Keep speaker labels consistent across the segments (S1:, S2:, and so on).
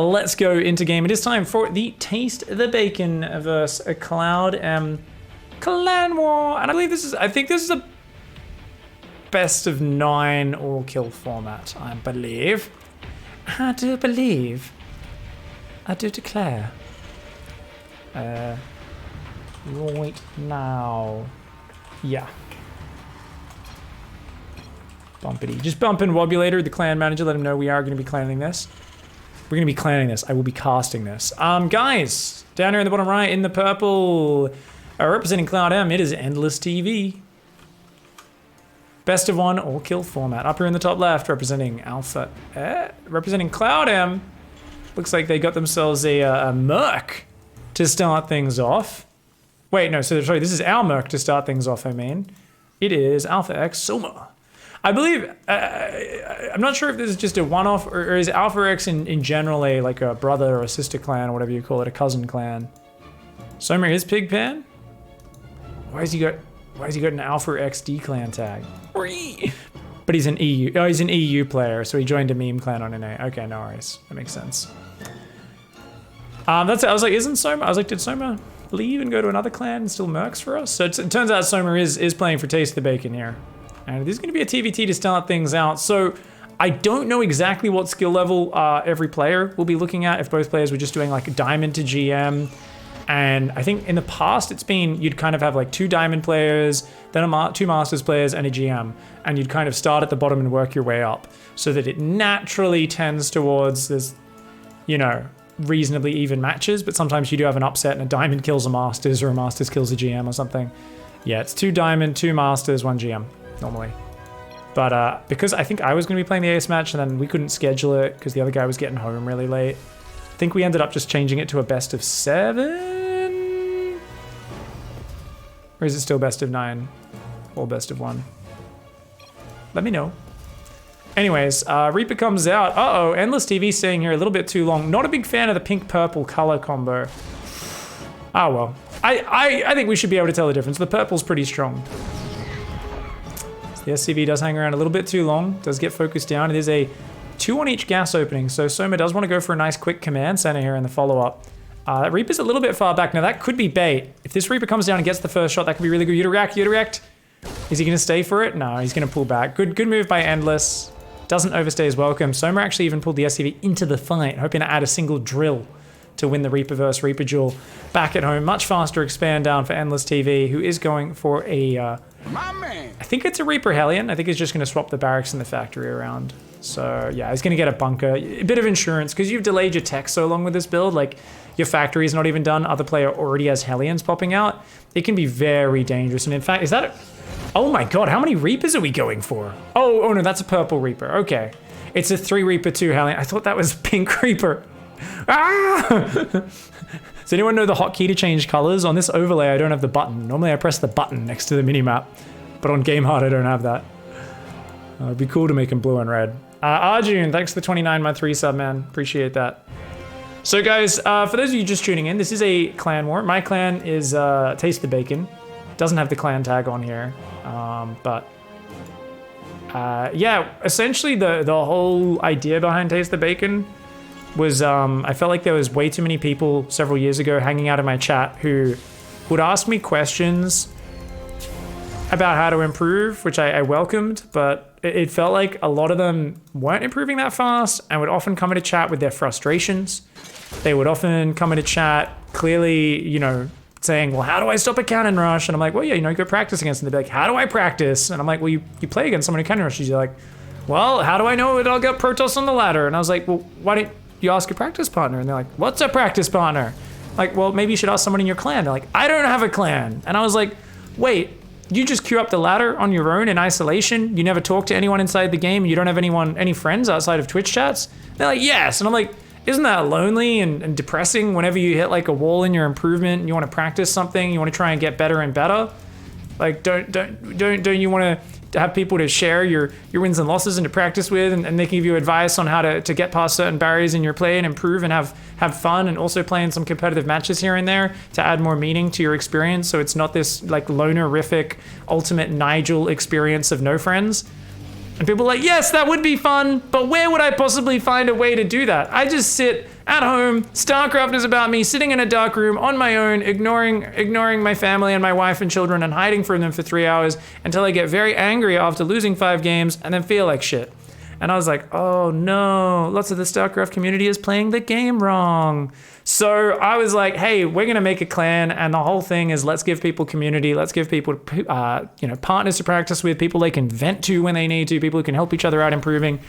S1: let's go into game. It is time for the Taste the Bacon versus a CloudM clan war. And I think this is a best of 9 all kill format, I believe. I do believe. I do declare. Right now. Yeah. Bumpity. Just bump in Wobulator, the clan manager, let him know we are going to be clanning this. We're going to be clanning this. I will be casting this. Guys, down here in the bottom right in the purple, representing CloudM, it is Endless TV. Best of 1 all kill format. Up here in the top left, representing Alpha, representing CloudM. Looks like they got themselves a Merc to start things off. Wait, no, so sorry, this is our Merc to start things off, I mean. It is Alpha X Soma. I believe, I'm not sure if this is just a one-off, or is Alpha X in general like a brother or a sister clan, or whatever you call it, a cousin clan. Soma, his pig pan? Why has he got an Alpha X D clan tag? But he's an EU, oh, he's an EU player, so he joined a meme clan on NA. Okay, no worries, that makes sense. That's it, I was like, isn't Soma, I was like, did Soma leave and go to another clan and still mercs for us? So it turns out Soma is playing for Taste the Bacon here. And this is going to be a TVT to start things out. So I don't know exactly what skill level every player will be looking at if both players were just doing like a diamond to GM. And I think in the past it's been, you'd kind of have like 2 diamond players, then 2 masters players and a GM. And you'd kind of start at the bottom and work your way up so that it naturally tends towards this, you know, reasonably even matches. But sometimes you do have an upset and a diamond kills a masters or a masters kills a GM or something. Yeah, it's 2 diamond, 2 masters, 1 GM. Normally. But because I think I was going to be playing the ace match and then we couldn't schedule it because the other guy was getting home really late. I think we ended up just changing it to a best of 7? Or is it still best of 9? Or best of 1? Let me know. Anyways, Reaper comes out. Uh-oh, Endless TV staying here a little bit too long. Not a big fan of the pink-purple color combo. Oh well. I think we should be able to tell the difference. The purple's pretty strong. The SCV does hang around a little bit too long, does get focused down. It is a 2 on each gas opening, so Soma does want to go for a nice quick command center here in the follow-up. That Reaper's a little bit far back. Now that could be bait. If this Reaper comes down and gets the first shot, that could be really good. Udirect. Is he going to stay for it? No, he's going to pull back. Good move by Endless. Doesn't overstay his welcome. Soma actually even pulled the SCV into the fight, hoping to add a single drill to win the Reaper versus Reaper duel. Back at home, much faster expand down for Endless TV, who is going for a... I think it's a Reaper Hellion. I think he's just going to swap the barracks and the factory around. So yeah, he's going to get a bunker. A bit of insurance, because you've delayed your tech so long with this build. Like, your factory is not even done. Other player already has Hellions popping out. It can be very dangerous. And in fact, is that a... Oh my god, how many Reapers are we going for? Oh no, that's a purple Reaper. Okay. It's a 3 Reaper, 2 Hellion. I thought that was pink Reaper. Ah! Does anyone know the hotkey to change colors? On this overlay, I don't have the button. Normally I press the button next to the minimap, but on Game Hard, I don't have that. It'd be cool to make them blue and red. Arjun, thanks for the 29-month resub, man. Appreciate that. So guys, for those of you just tuning in, this is a clan war. My clan is Taste the Bacon. Doesn't have the clan tag on here, yeah, essentially the whole idea behind Taste the Bacon was I felt like there was way too many people several years ago hanging out in my chat who would ask me questions about how to improve, which I welcomed, but it felt like a lot of them weren't improving that fast and would often come into chat with their frustrations. They would often come into chat clearly, you know, saying, well, how do I stop a cannon rush? And I'm like, well, yeah, you know, you go practice against them. They'd be like, how do I practice? And I'm like, well, you play against someone who cannon rushes. You're like, well, how do I know I'll get Protoss on the ladder? And I was like, well, why don't you ask your practice partner? And they're like, what's a practice partner? Like, well, maybe you should ask someone in your clan. They're like, I don't have a clan. And I was like, wait, you just queue up the ladder on your own in isolation? You never talk to anyone inside the game? You don't have any friends outside of Twitch chats? They're like, yes. And I'm like, isn't that lonely and depressing whenever you hit like a wall in your improvement and you want to practice something, you want to try and get better and better? Like, don't you want to have people to share your wins and losses and to practice with, and they can give you advice on how to get past certain barriers in your play and improve and have fun, and also play in some competitive matches here and there to add more meaning to your experience, so it's not this like lonerific ultimate Nigel experience of no friends? And people are like, yes, that would be fun, but where would I possibly find a way to do that? I just sit at home, StarCraft is about me sitting in a dark room on my own, ignoring my family and my wife and children and hiding from them for 3 hours until I get very angry after losing 5 games and then feel like shit. And I was like, oh no, lots of the StarCraft community is playing the game wrong. So I was like, hey, we're gonna make a clan, and the whole thing is let's give people community, let's give people partners to practice with, people they can vent to when they need to, people who can help each other out improving.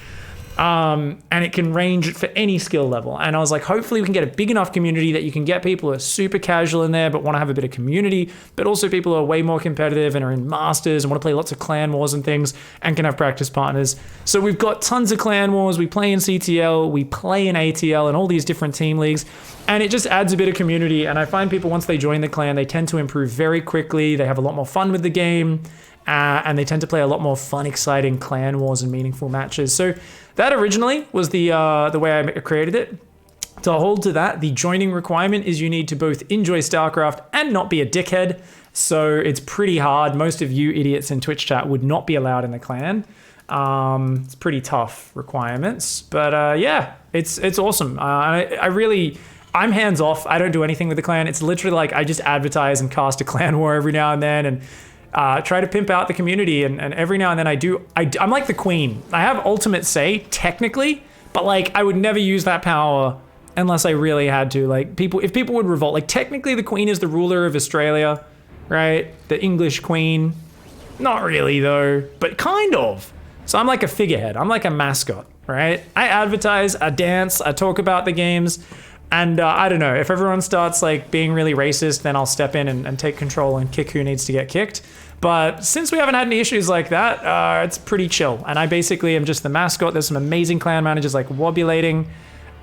S1: And it can range for any skill level. And I was like, hopefully we can get a big enough community that you can get people who are super casual in there but want to have a bit of community, but also people who are way more competitive and are in masters and want to play lots of clan wars and things and can have practice partners. So we've got tons of clan wars. We play in CTL, we play in ATL and all these different team leagues. And it just adds a bit of community. And I find people, once they join the clan, they tend to improve very quickly. They have a lot more fun with the game. And they tend to play a lot more fun, exciting clan wars and meaningful matches. So that originally was the way I created it. To hold to that, the joining requirement is you need to both enjoy StarCraft and not be a dickhead. So it's pretty hard. Most of you idiots in Twitch chat would not be allowed in the clan. It's pretty tough requirements, but yeah, it's awesome. I'm hands off. I don't do anything with the clan. It's literally like I just advertise and cast a clan war every now and then, and try to pimp out the community, and every now and then I'm like the queen. I have ultimate say, technically, but like I would never use that power unless I really had to. Like if people would revolt, like technically the queen is the ruler of Australia, right? The English queen. Not really though, but kind of. So I'm like a figurehead, I'm like a mascot, right? I advertise, I dance, I talk about the games. And I don't know, if everyone starts like being really racist, then I'll step in and take control and kick who needs to get kicked. But since we haven't had any issues like that, it's pretty chill. And I basically am just the mascot. There's some amazing clan managers like Wobulating.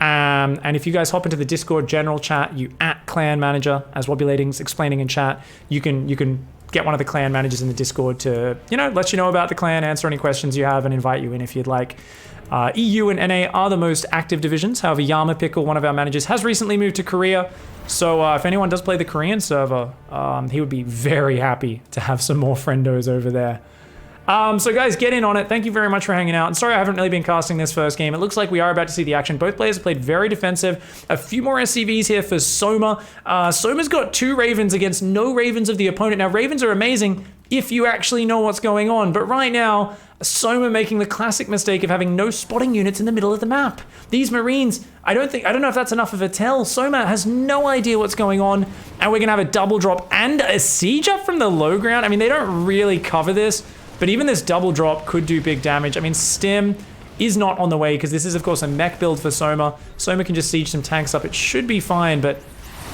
S1: And if you guys hop into the Discord general chat, you @ clan manager, as Wobulating's explaining in chat, you can get one of the clan managers in the Discord to, let you know about the clan, answer any questions you have, and invite you in if you'd like. EU and NA are the most active divisions. However, Yama Pickle, one of our managers, has recently moved to Korea. So if anyone does play the Korean server, he would be very happy to have some more friendos over there. So guys, get in on it. Thank you very much for hanging out. And sorry I haven't really been casting this first game. It looks like we are about to see the action. Both players have played very defensive. A few more SCVs here for Soma. Soma's got 2 Ravens against no Ravens of the opponent. Now, Ravens are amazing if you actually know what's going on. But right now, Soma making the classic mistake of having no spotting units in the middle of the map. These Marines, I don't know if that's enough of a tell. Soma has no idea what's going on, and we're gonna have a double drop and a siege up from the low ground. I mean, they don't really cover this, but even this double drop could do big damage. I mean, Stim is not on the way because this is, of course, a mech build for Soma. Soma can just siege some tanks up. It should be fine, but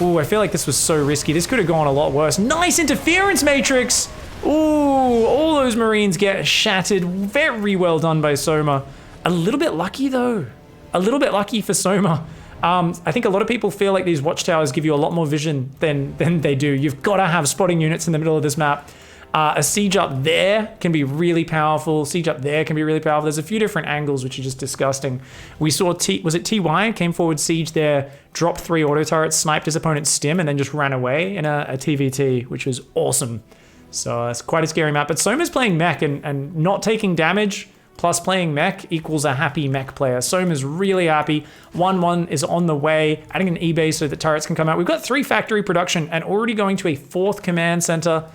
S1: ooh, I feel like this was so risky. This could have gone a lot worse. Nice interference matrix. Ooh, all those Marines get shattered. Very well done by Soma. A little bit lucky though. A little bit lucky for Soma. I think a lot of people feel like these watchtowers give you a lot more vision than they do. You've got to have spotting units in the middle of this map. A siege up there can be really powerful. Siege up there can be really powerful. There's a few different angles which are just disgusting. We saw was it TY came forward, siege there, dropped 3 auto turrets, sniped his opponent's stim, and then just ran away in a TVT, which was awesome. So it's quite a scary map. But Soma's playing mech and not taking damage plus playing mech equals a happy mech player. Soma's really happy. 1-1 is on the way, adding an E-base so that turrets can come out. We've got 3 factory production and already going to a 4th command center.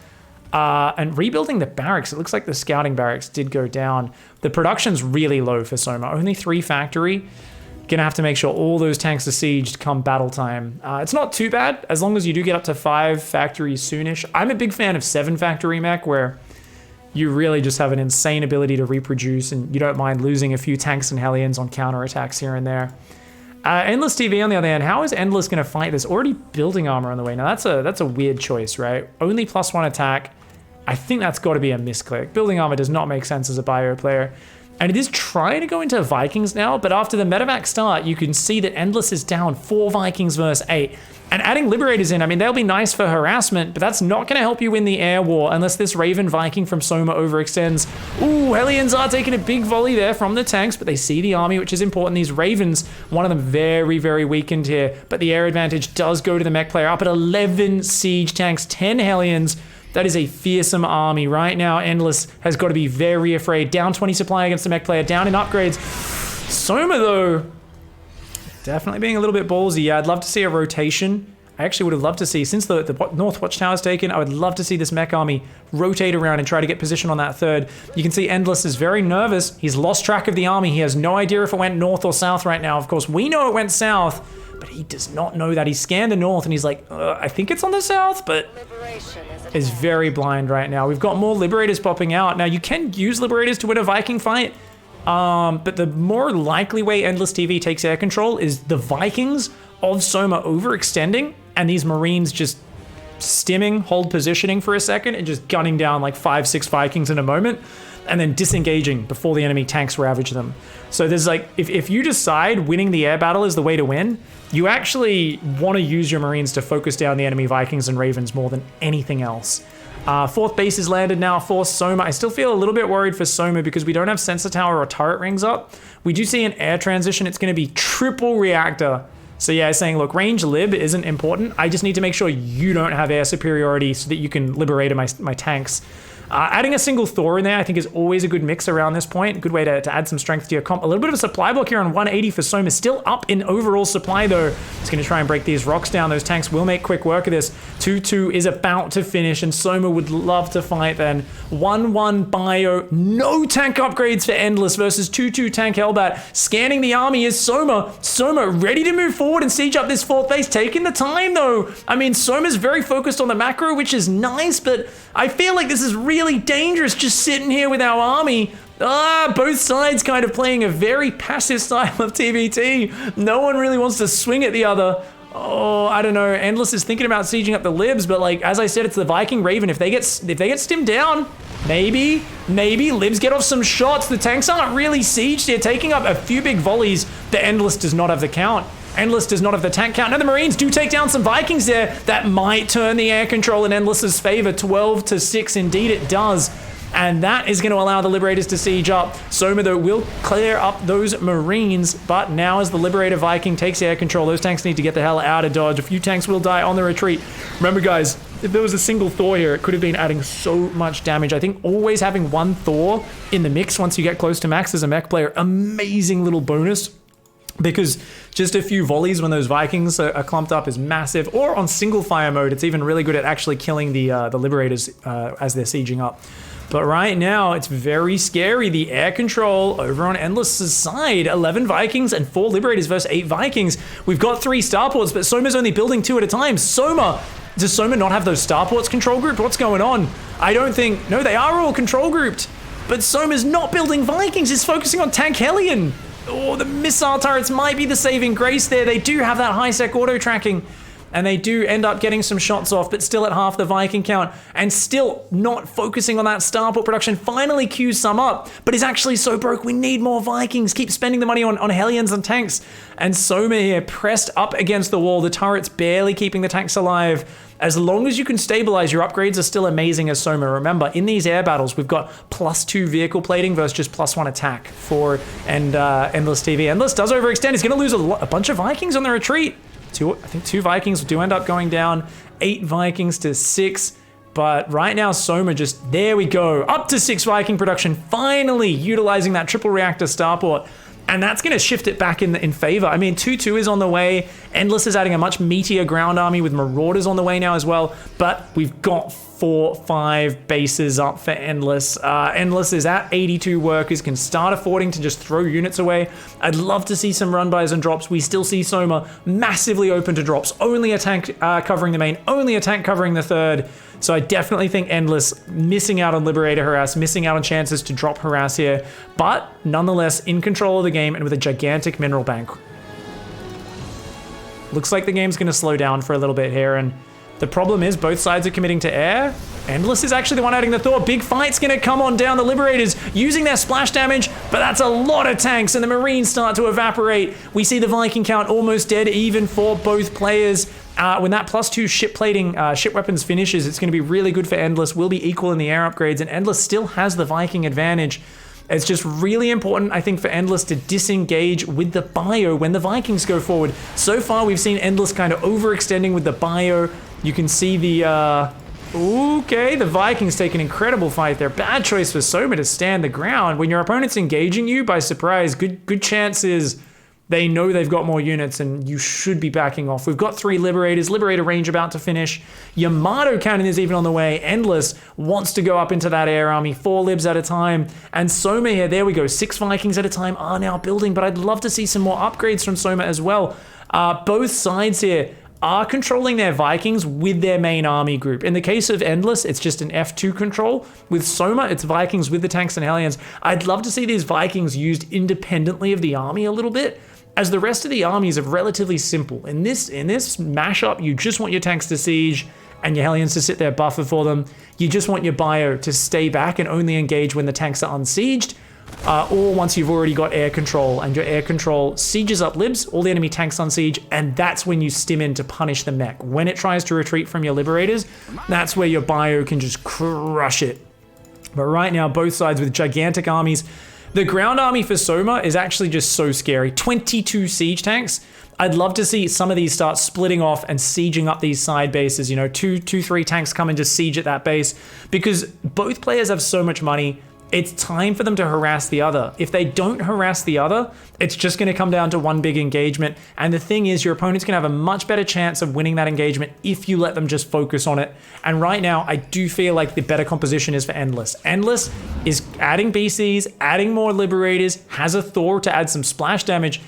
S1: And rebuilding the barracks. It looks like the scouting barracks did go down. The production's really low for Soma. Only 3 factory. Gonna have to make sure all those tanks are sieged come battle time. It's not too bad, as long as you do get up to 5 factories soonish. I'm a big fan of 7 factory mech, where you really just have an insane ability to reproduce, and you don't mind losing a few tanks and Hellions on counterattacks here and there. Endless TV, on the other hand, how is Endless gonna fight this? Already building armor on the way. Now that's a weird choice, right? Only +1 attack. I think that's got to be a misclick. Building armor does not make sense as a bio player. And it is trying to go into Vikings now, but after the medevac start, you can see that Endless is down 4 Vikings versus 8. And adding Liberators in, I mean, they'll be nice for harassment, but that's not going to help you win the air war unless this Raven Viking from Soma overextends. Ooh, Hellions are taking a big volley there from the tanks, but they see the army, which is important. These Ravens, one of them very, very weakened here, but the air advantage does go to the mech player. Up at 11 siege tanks, 10 Hellions, That is a fearsome army. Right now, Endless has got to be very afraid. Down 20 supply against the mech player, down in upgrades. Soma, though, definitely being a little bit ballsy. Yeah, I'd love to see a rotation. I actually would have loved to see, since the North Watchtower is taken, I would love to see this mech army rotate around and try to get position on that third. You can see Endless is very nervous. He's lost track of the army. He has no idea if it went north or south right now. Of course, we know it went south, but he does not know that. He scanned the north and he's like, I think it's on the south, but is very blind right now. We've got more Liberators popping out. Now, you can use Liberators to win a Viking fight, but the more likely way Endless TV takes air control is the Vikings of Soma overextending and these Marines just stimming, hold positioning for a second and just gunning down like 5-6 Vikings in a moment and then disengaging before the enemy tanks ravage them. So there's like, if you decide winning the air battle is the way to win, you actually want to use your Marines to focus down the enemy Vikings and Ravens more than anything else. Fourth base is landed now for Soma. I still feel a little bit worried for Soma because we don't have sensor tower or turret rings up. We do see an air transition. It's going to be triple reactor. So yeah, saying, look, range lib isn't important. I just need to make sure you don't have air superiority so that you can liberate my tanks. Adding a single Thor in there, I think, is always a good mix around this point. Good way to add some strength to your comp. A little bit of a supply block here on 180 for Soma. Still up in overall supply, though. It's going to try and break these rocks down. Those tanks will make quick work of this. 2-2 is about to finish, and Soma would love to fight then. 1-1 bio. No tank upgrades for Endless versus 2-2 tank Hellbat. Scanning the army is Soma. Soma ready to move forward and siege up this fourth base. Taking the time, though. I mean, Soma's very focused on the macro, which is nice, but I feel like this is really dangerous just sitting here with our army. Both sides kind of playing a very passive style of TVT. No one really wants to swing at the other. Oh, I don't know. Endless is thinking about sieging up the libs, but like, as I said, it's the Viking Raven. If they get stimmed down, maybe libs get off some shots. The tanks aren't really sieged here, taking up a few big volleys. The Endless does not have the count. Endless does not have the tank count. Now the Marines do take down some Vikings there. That might turn the air control in Endless's favor. 12-6, indeed it does. And that is going to allow the Liberators to siege up. Soma, though, will clear up those Marines, but now as the Liberator Viking takes air control, those tanks need to get the hell out of dodge. A few tanks will die on the retreat. Remember, guys, if there was a single Thor here, it could have been adding so much damage. I think always having one Thor in the mix once you get close to max as a mech player, amazing little bonus. Because just a few volleys when those Vikings are clumped up is massive. Or on single fire mode, it's even really good at actually killing the Liberators as they're sieging up. But right now, it's very scary. The air control over on Endless's side. 11 Vikings and 4 Liberators versus 8 Vikings. We've got 3 starports, but Soma's only building 2 at a time. Does Soma not have those starports control grouped? What's going on? I don't think... No, they are all control grouped. But Soma's not building Vikings. He's focusing on Tank Hellion. Oh, the missile turrets might be the saving grace there. They do have that high-sec auto-tracking, and they do end up getting some shots off, but still at half the Viking count, and still not focusing on that starport production. Finally queues some up, but is actually so broke. We need more Vikings. Keep spending the money on Hellions and tanks. And Soma here pressed up against the wall. The turret's barely keeping the tanks alive. As long as you can stabilize, your upgrades are still amazing as Soma. Remember, in these air battles, we've got +2 vehicle plating versus just +1 attack for Endless TV. Endless does overextend. He's going to lose a bunch of Vikings on the retreat. I think 2 Vikings do end up going down. 8 Vikings to 6. But right now, Soma just, there we go. Up to 6 Viking production, finally utilizing that triple reactor starport. And that's going to shift it back in favor. I mean, 2-2 is on the way. Endless is adding a much meatier ground army with Marauders on the way now as well. But we've got 4-5 bases up for Endless. Endless is at 82 workers, can start affording to just throw units away. I'd love to see some run-bys and drops. We still see Soma massively open to drops. Only a tank covering the main, only a tank covering the third. So I definitely think Endless missing out on Liberator Harass, missing out on chances to drop Harass here, but nonetheless in control of the game and with a gigantic mineral bank. Looks like the game's going to slow down for a little bit here, and the problem is both sides are committing to air. Endless is actually the one adding the Thor. Big fight's going to come on down. The Liberators using their splash damage, but that's a lot of tanks, and the Marines start to evaporate. We see the Viking count almost dead even for both players. When that +2 ship plating, ship weapons finishes, it's going to be really good for Endless. Will be equal in the air upgrades, and Endless still has the Viking advantage. It's just really important, I think, for Endless to disengage with the bio when the Vikings go forward. So far, we've seen Endless kind of overextending with the bio. You can see the Okay, the Vikings take an incredible fight there. Bad choice for Soma to stand the ground. When your opponent's engaging you by surprise, good chances they know they've got more units and you should be backing off. We've got 3 Liberators. Liberator range about to finish. Yamato cannon is even on the way. Endless wants to go up into that air army. 4 Libs at a time. And Soma here, there we go. 6 Vikings at a time are now building, but I'd love to see some more upgrades from Soma as well. Both sides here are controlling their Vikings with their main army group. In the case of Endless, it's just an F2 control. With Soma, it's Vikings with the tanks and Hellions. I'd love to see these Vikings used independently of the army a little bit, as the rest of the armies are relatively simple. In this mashup, you just want your tanks to siege and your Hellions to sit there buffer for them. You just want your bio to stay back and only engage when the tanks are unsieged, or once you've already got air control and your air control sieges up Libs, all the enemy tanks on siege, and that's when you stim in to punish the mech. When it tries to retreat from your Liberators, that's where your bio can just crush it. But right now, both sides with gigantic armies. The ground army for Soma is actually just so scary. 22 siege tanks. I'd love to see some of these start splitting off and sieging up these side bases. You know, 3 tanks come in to siege at that base, because both players have so much money. It's time for them to harass the other. If they don't harass the other, it's just going to come down to one big engagement. And the thing is, your opponent's going to have a much better chance of winning that engagement if you let them just focus on it. And right now, I do feel like the better composition is for Endless. Endless is adding BCs, adding more Liberators, has a Thor to add some splash damage.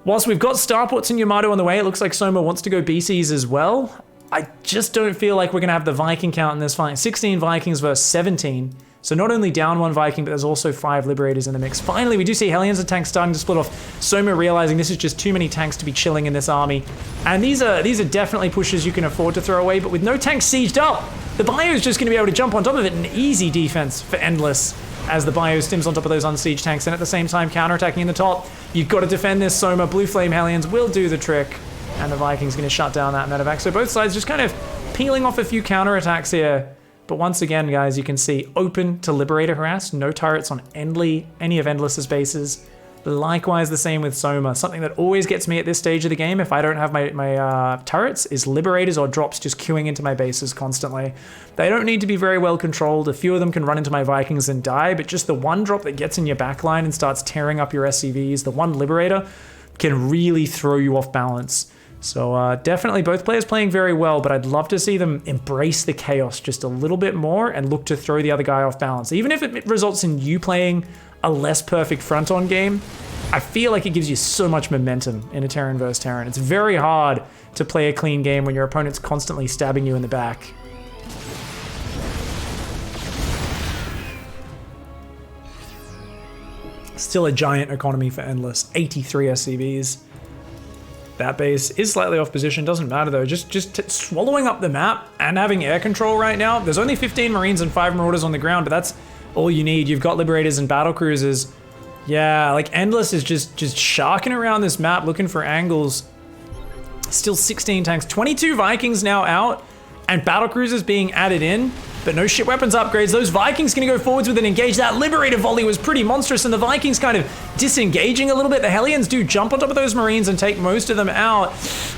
S1: Whilst we've got Starports and Yamato on the way, it looks like Soma wants to go BCs as well. I just don't feel like we're going to have the Viking count in this fight. 16 Vikings versus 17. So not only down 1 Viking, but there's also 5 Liberators in the mix. Finally, we do see Hellions and tanks starting to split off. Soma realizing this is just too many tanks to be chilling in this army. And these are definitely pushes you can afford to throw away, but with no tanks sieged up, the bio is just going to be able to jump on top of it. An easy defense for Endless as the bio stims on top of those unsieged tanks, and at the same time counterattacking in the top. You've got to defend this, Soma. Blue Flame Hellions will do the trick, and the Vikings going to shut down that medevac. So both sides just kind of peeling off a few counterattacks here. But once again, guys, you can see open to Liberator harass. No turrets on any of Endless's bases. Likewise, the same with Soma. Something that always gets me at this stage of the game, if I don't have my turrets, is Liberators or drops just queuing into my bases constantly. They don't need to be very well controlled. A few of them can run into my Vikings and die, but just the one drop that gets in your backline and starts tearing up your SCVs, the one Liberator, can really throw you off balance. So definitely both players playing very well, but I'd love to see them embrace the chaos just a little bit more and look to throw the other guy off balance. Even if it results in you playing a less perfect front-on game, I feel like it gives you so much momentum in a Terran versus Terran. It's very hard to play a clean game when your opponent's constantly stabbing you in the back. Still a giant economy for Endless, 83 SCVs. That base is slightly off position, doesn't matter though. Just swallowing up the map and having air control right now. There's only 15 Marines and 5 Marauders on the ground, but that's all you need. You've got Liberators and Battle Cruisers. Yeah, like Endless is just sharking around this map looking for angles. Still 16 tanks, 22 Vikings now out, and Battle Cruisers being added in, but no ship weapons upgrades. Those Vikings gonna go forwards with an engage. That Liberator volley was pretty monstrous, and the Vikings kind of disengaging a little bit. The Hellions do jump on top of those Marines and take most of them out.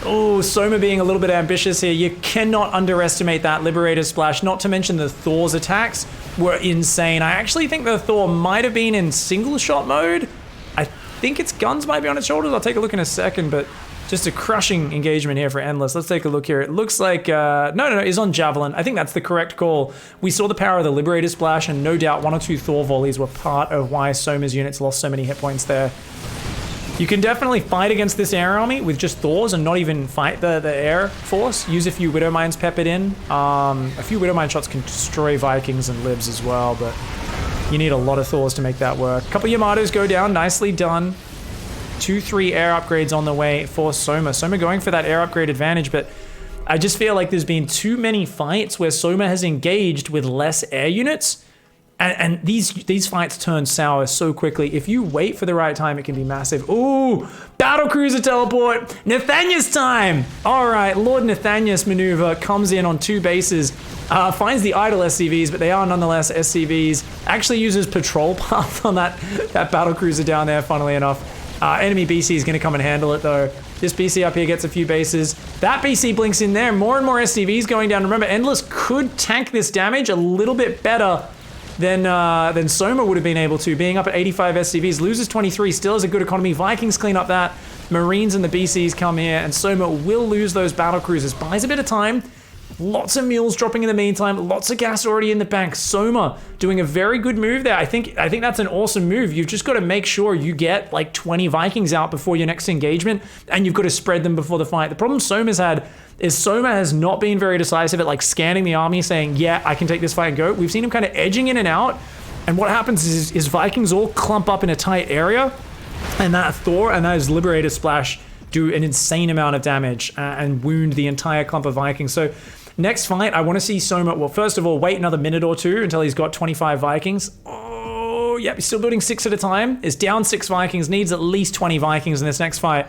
S1: Oh, Soma being a little bit ambitious here. You cannot underestimate that Liberator splash, not to mention the Thor's attacks were insane. I actually think the Thor might have been in single shot mode. I think its guns might be on its shoulders. I'll take a look in a second, but just a crushing engagement here for Endless. Let's take a look here. It looks like, no, it's on Javelin. I think that's the correct call. We saw the power of the Liberator splash, and no doubt 1 or 2 Thor volleys were part of why Soma's units lost so many hit points there. You can definitely fight against this air army with just Thors and not even fight the air force. Use a few Widow Mines peppered in. A few Widow Mine shots can destroy Vikings and Libs as well, but you need a lot of Thors to make that work. A couple Yamatos go down, nicely done. 2-3 air upgrades on the way for Soma. Soma going for that air upgrade advantage, but I just feel like there's been too many fights where Soma has engaged with less air units, and these fights turn sour so quickly. If you wait for the right time, it can be massive. Ooh, Battle Cruiser teleport. Nathanias time. All right, Lord Nathanias maneuver comes in on 2 bases. Finds the idle SCVs, but they are nonetheless SCVs. Actually uses patrol path on that Battle Cruiser down there, funnily enough. Enemy BC is going to come and handle it though. This BC up here gets a few bases. That BC blinks in there. More and more SCVs going down. Remember, Endless could tank this damage a little bit better than Soma would have been able to. Being up at 85 SCVs, loses 23, still has a good economy. Vikings clean up that. Marines and the BCs come here, and Soma will lose those battle cruisers. Buys a bit of time. Lots of mules dropping in the meantime. Lots of gas already in the bank. Soma doing a very good move there. I think that's an awesome move. You've just got to make sure you get like 20 Vikings out before your next engagement, and you've got to spread them before the fight. The problem Soma's had is Soma has not been very decisive at like scanning the army, saying, yeah, I can take this fight and go. We've seen him kind of edging in and out, and what happens is Vikings all clump up in a tight area, and that Thor and those Liberator Splash do an insane amount of damage and wound the entire clump of Vikings. So next fight, I want to see Soma, well, first of all, wait another minute or two until he's got 25 Vikings. Oh, yep, he's still building 6 at a time. Is down 6 Vikings, needs at least 20 Vikings in this next fight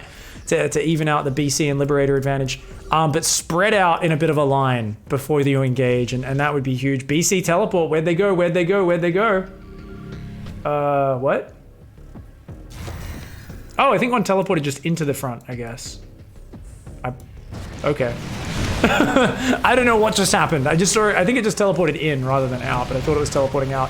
S1: to even out the BC and Liberator advantage. But spread out in a bit of a line before you engage, and that would be huge. BC teleport, where'd they go, where'd they go, where'd they go? What? Oh, I think one teleported just into the front, I guess. Okay. I don't know what just happened. I think it just teleported in rather than out, but I thought it was teleporting out.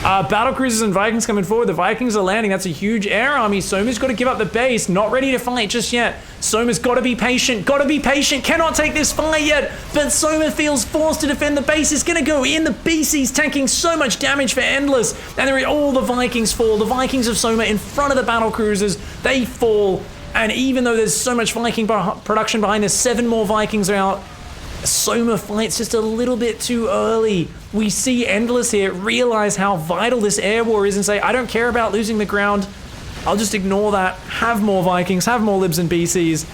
S1: Battle cruisers and Vikings coming forward. The Vikings are landing. That's a huge air army. Soma's got to give up the base. Not ready to fight just yet. Soma's got to be patient. Got to be patient. Cannot take this fight yet. But Soma feels forced to defend the base. Is going to go in. The BC's tanking so much damage for Endless. And all the Vikings fall. The Vikings of Soma in front of the battle cruisers. They fall. And even though there's so much Viking production behind this, 7 more Vikings are out. Soma fights just a little bit too early. We see Endless here realize how vital this air war is and say, I don't care about losing the ground. I'll just ignore that. Have more Vikings, have more Libs and BCs.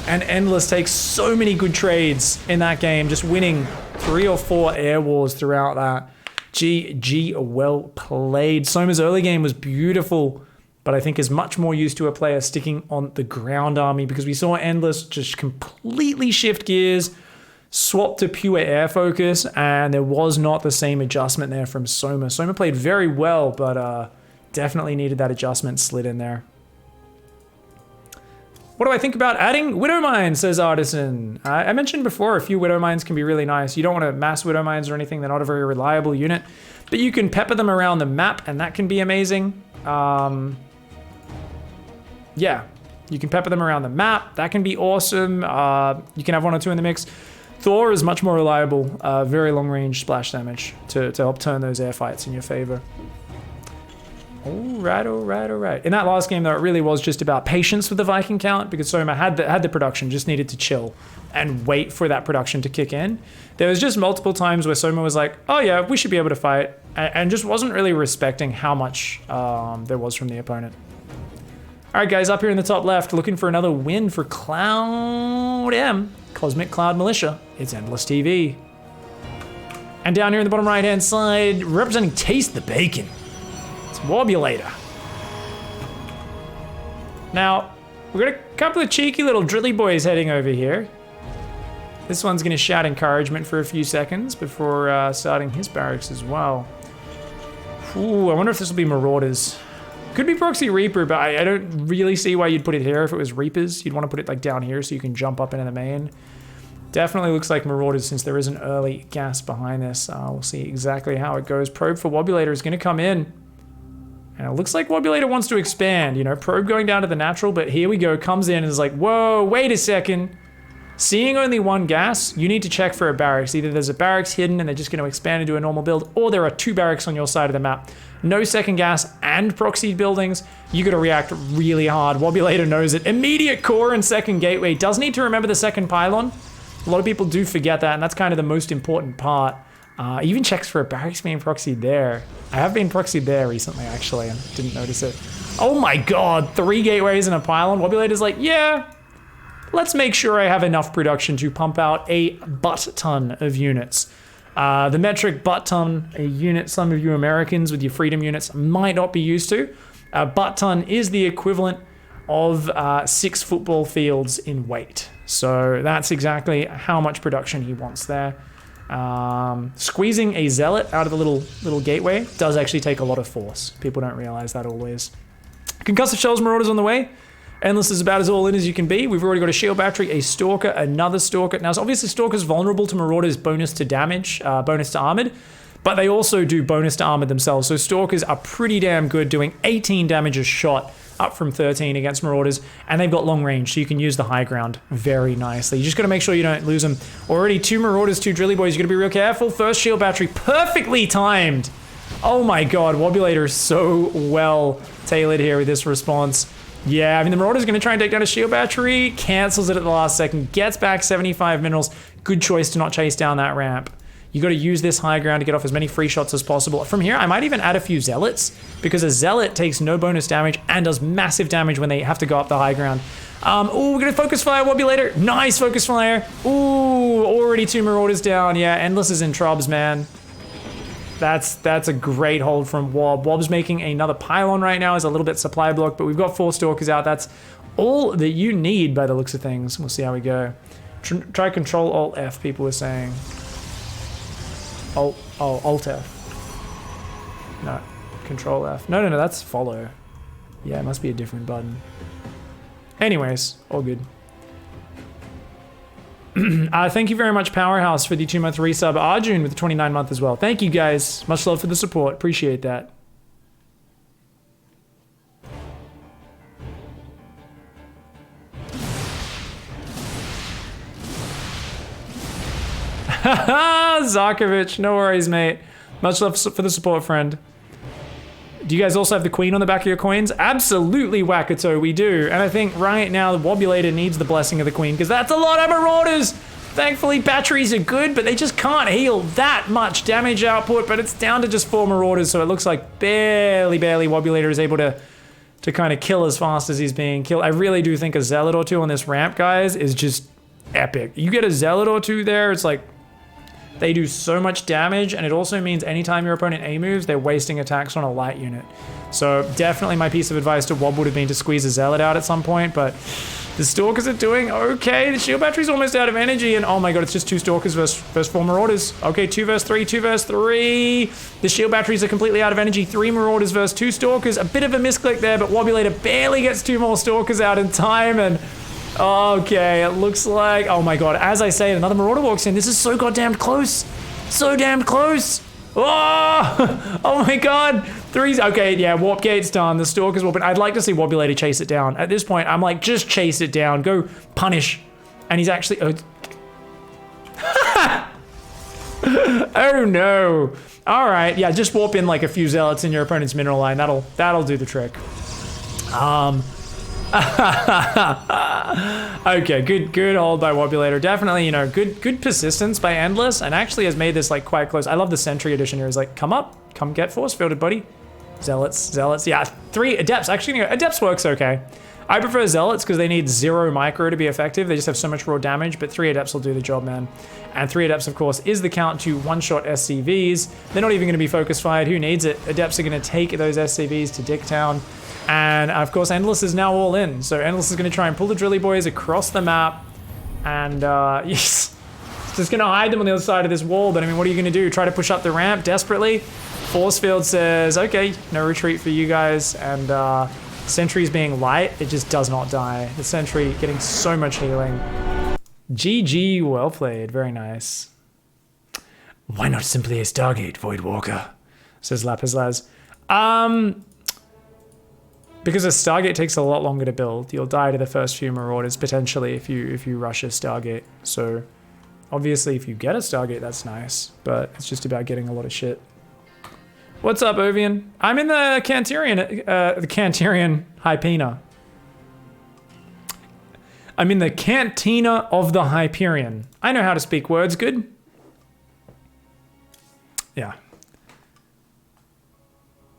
S1: And Endless takes so many good trades in that game, just winning 3 or 4 air wars throughout that. GG, well played. Soma's early game was beautiful, but I think is much more used to a player sticking on the ground army, because we saw Endless just completely shift gears, swap to pure air focus, and there was not the same adjustment there from Soma. Soma played very well, but definitely needed that adjustment slid in there. What do I think about adding Widow Mines, says Artisan. I mentioned before, a few Widow Mines can be really nice. You don't want to mass Widow Mines or anything. They're not a very reliable unit, but you can pepper them around the map, and that can be amazing. Yeah, you can pepper them around the map. That can be awesome. You can have 1 or 2 in the mix. Thor is much more reliable, very long range splash damage to help turn those air fights in your favor. All right. In that last game, though, it really was just about patience with the Viking count, because Soma had the production, just needed to chill and wait for that production to kick in. There was just multiple times where Soma was like, oh yeah, we should be able to fight, and just wasn't really respecting how much there was from the opponent. All right, guys, up here in the top left, looking for another win for CloudM, Cosmic Cloud Militia. It's Endless TV. And down here in the bottom right-hand side, representing Taste the Bacon, it's Wobulator. Now, we've got a couple of cheeky little drilly boys heading over here. This one's gonna shout encouragement for a few seconds before starting his barracks as well. Ooh, I wonder if this will be Marauders. Could be Proxy Reaper, but I don't really see why you'd put it here if it was Reapers. You'd want to put it like down here so you can jump up into the main. Definitely looks like Marauders since there is an early gas behind this. We'll see exactly how it goes. Probe for Wobulator is going to come in. And it looks like Wobulator wants to expand. You know, Probe going down to the natural, but here we go. Comes in and is like, whoa, wait a second. Seeing only 1 gas, you need to check for a barracks. Either there's a barracks hidden and they're just going to expand into a normal build, or there are 2 barracks on your side of the map. No second gas and proxied buildings. You got to react really hard. Wobulator knows it. Immediate core and second gateway. Does need to remember the second pylon. A lot of people do forget that, and that's kind of the most important part. Even checks for a barracks being proxied there. I have been proxied there recently, actually, and didn't notice it. Oh my god, 3 gateways and a pylon. Wobulator's like, yeah, let's make sure I have enough production to pump out a butt ton of units. The metric butt ton, a unit some of you Americans with your freedom units might not be used to. A butt ton is the equivalent of 6 football fields in weight. So that's exactly how much production he wants there. Squeezing a zealot out of the little gateway does actually take a lot of force. People don't realize that always. Concussive Shells Marauders on the way. Endless is about as all in as you can be. We've already got a shield battery, a stalker, another stalker. Now, so obviously Stalker's vulnerable to Marauders' bonus to damage, bonus to armored, but they also do bonus to armored themselves. So Stalkers are pretty damn good, doing 18 damage a shot, up from 13 against Marauders, and they've got long range, so you can use the high ground very nicely. You just got to make sure you don't lose them. Already 2 Marauders, 2 Drilly Boys. You got to be real careful. First shield battery, perfectly timed. Oh my god, Wobulator is so well tailored here with this response. Yeah, I mean, the Marauder's going to try and take down a shield battery, cancels it at the last second, gets back 75 minerals. Good choice to not chase down that ramp. You got to use this high ground to get off as many free shots as possible. From here, I might even add a few Zealots, because a Zealot takes no bonus damage and does massive damage when they have to go up the high ground. Oh, we're going to focus fire Wobulator. Nice focus fire. Ooh, already 2 Marauders down. Yeah, Endless is in trubs, man. That's a great hold from Wob. Wob's making another pylon right now as a little bit supply block, but we've got 4 Stalkers out. That's all that you need by the looks of things. We'll see how we go. Try Control Alt F, people were saying. Alt F. No, Control F. No, that's follow. Yeah, it must be a different button. Anyways, all good. Thank you very much, Powerhouse, for the 2-month resub. Arjun with the 29-month as well. Thank you, guys. Much love for the support. Appreciate that. Zarkovich, no worries, mate. Much love for the support, friend. Do you guys also have the queen on the back of your coins? Absolutely, Wakato, we do. And I think right now the Wobulator needs the blessing of the queen, because that's a lot of Marauders. Thankfully, batteries are good, but they just can't heal that much damage output, but it's down to just 4 Marauders, so it looks like barely Wobulator is able to kind of kill as fast as he's being killed. I really do think a Zealot or 2 on this ramp, guys, is just epic. You get a Zealot or 2 there, it's like, they do so much damage, and it also means anytime your opponent A moves, they're wasting attacks on a light unit. So definitely my piece of advice to Wob would have been to squeeze a Zealot out at some point, but the Stalkers are doing okay. The shield battery's almost out of energy, and oh my god, it's just 2 Stalkers versus 4 Marauders. Okay, 2 versus 3, 2 versus 3. The shield batteries are completely out of energy. 3 Marauders versus 2 Stalkers. A bit of a misclick there, but Wobulator barely gets 2 more Stalkers out in time, and okay, it looks like, oh my god, as I say, another Marauder walks in. This is so goddamn close. So damn close. Oh, oh my god. 3's, okay, yeah, Warp Gate's done. The Stalker's warping. I'd like to see Wobulator chase it down. At this point, I'm like, just chase it down. Go punish. And he's actually, oh no. All right, yeah, just warp in like a few Zealots in your opponent's mineral line. That'll do the trick. Okay, good hold by Wobulator. Definitely, you know, good persistence by Endless, and actually has made this like quite close. I love the Sentry edition here. It's like, come up, come get force fielded, buddy. Zealots, yeah, 3 Adepts. Actually, Adepts works okay. I prefer Zealots because they need 0 micro to be effective. They just have so much raw damage, but 3 Adepts will do the job, man. And 3 Adepts, of course, is the count to one-shot SCVs. They're not even going to be focus fired. Who needs it? Adepts are going to take those SCVs to Dicktown. And of course, Endless is now all in. So Endless is going to try and pull the Drilly Boys across the map. And yes, just going to hide them on the other side of this wall. But I mean, what are you going to do? Try to push up the ramp desperately? Force Field says, okay, no retreat for you guys. And Sentry's being light. It just does not die. The Sentry getting so much healing. GG, well played. Very nice. Why not simply a Stargate, Voidwalker? Says Lapislaz. Because a Stargate takes a lot longer to build. You'll die to the first few Marauders, potentially, if you rush a Stargate. So, obviously, if you get a Stargate, that's nice. But it's just about getting a lot of shit. What's up, Ovian? I'm in the Cantarian Hypena. I'm in the Cantina of the Hyperion. I know how to speak words good. Yeah.